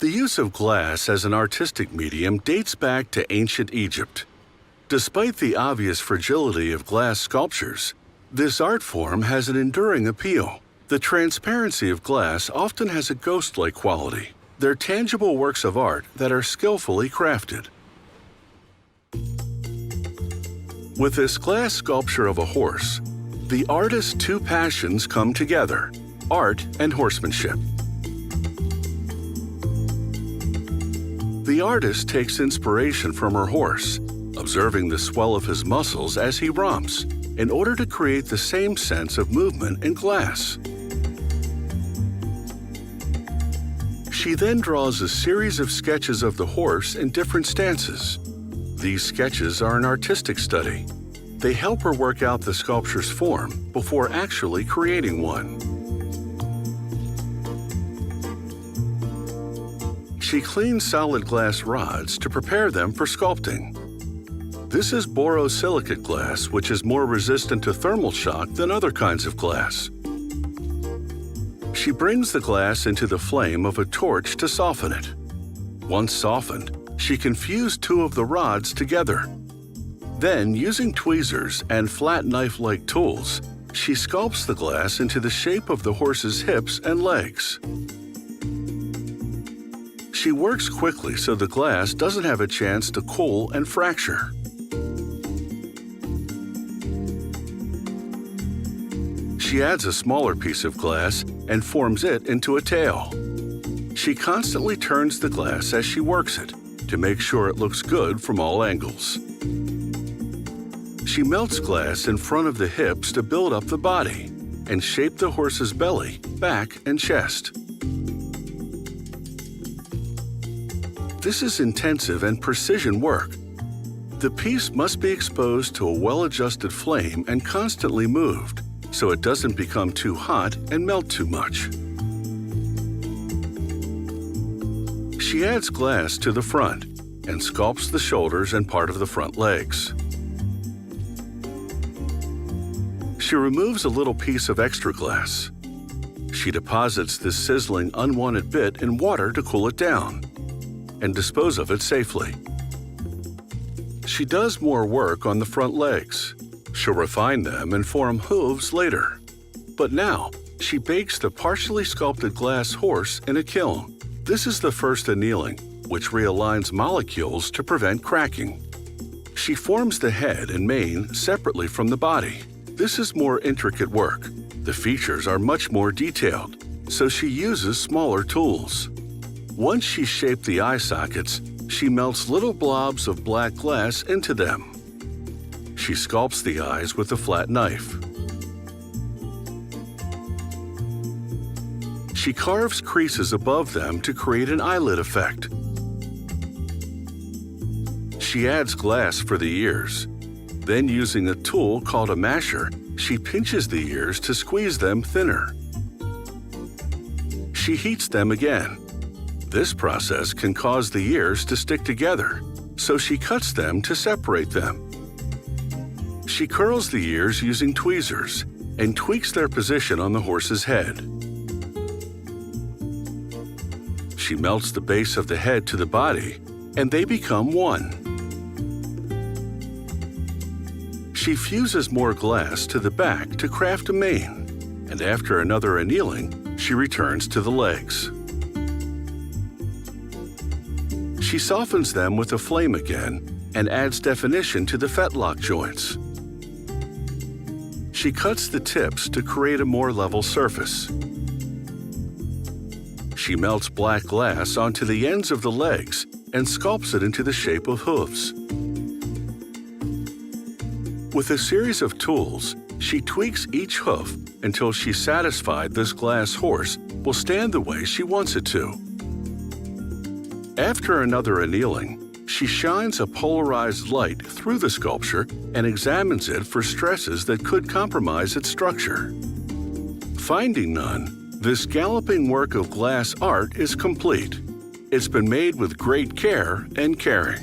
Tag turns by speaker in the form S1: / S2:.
S1: The use of glass as an artistic medium dates back to ancient Egypt. Despite the obvious fragility of glass sculptures, this art form has an enduring appeal. The transparency of glass often has a ghost-like quality. They're tangible works of art that are skillfully crafted. With this glass sculpture of a horse, the artist's two passions come together: art and horsemanship. The artist takes inspiration from her horse, observing the swell of his muscles as he romps, in order to create the same sense of movement in glass. She then draws a series of sketches of the horse in different stances. These sketches are an artistic study. They help her work out the sculpture's form before actually creating one. She cleans solid glass rods to prepare them for sculpting. This is borosilicate glass, which is more resistant to thermal shock than other kinds of glass. She brings the glass into the flame of a torch to soften it. Once softened, she can fuse two of the rods together. Then, using tweezers and flat knife-like tools, she sculpts the glass into the shape of the horse's hips and legs. She works quickly so the glass doesn't have a chance to cool and fracture. She adds a smaller piece of glass and forms it into a tail. She constantly turns the glass as she works it to make sure it looks good from all angles. She melts glass in front of the hips to build up the body and shape the horse's belly, back, and chest. This is intensive and precision work. The piece must be exposed to a well-adjusted flame and constantly moved, so it doesn't become too hot and melt too much. She adds glass to the front and sculpts the shoulders and part of the front legs. She removes a little piece of extra glass. She deposits this sizzling, unwanted bit in water to cool it down and dispose of it safely. She does more work on the front legs. She'll refine them and form hooves later. But now, she bakes the partially sculpted glass horse in a kiln. This is the first annealing, which realigns molecules to prevent cracking. She forms the head and mane separately from the body. This is more intricate work. The features are much more detailed, so she uses smaller tools. Once she's shaped the eye sockets, she melts little blobs of black glass into them. She sculpts the eyes with a flat knife. She carves creases above them to create an eyelid effect. She adds glass for the ears. Then, using a tool called a masher, she pinches the ears to squeeze them thinner. She heats them again. This process can cause the ears to stick together, so she cuts them to separate them. She curls the ears using tweezers and tweaks their position on the horse's head. She melts the base of the head to the body, and they become one. She fuses more glass to the back to craft a mane, and after another annealing, she returns to the legs. She softens them with a flame again and adds definition to the fetlock joints. She cuts the tips to create a more level surface. She melts black glass onto the ends of the legs and sculpts it into the shape of hooves. With a series of tools, she tweaks each hoof until she's satisfied this glass horse will stand the way she wants it to. After another annealing, she shines a polarized light through the sculpture and examines it for stresses that could compromise its structure. Finding none, this galloping work of glass art is complete. It's been made with great care and caring.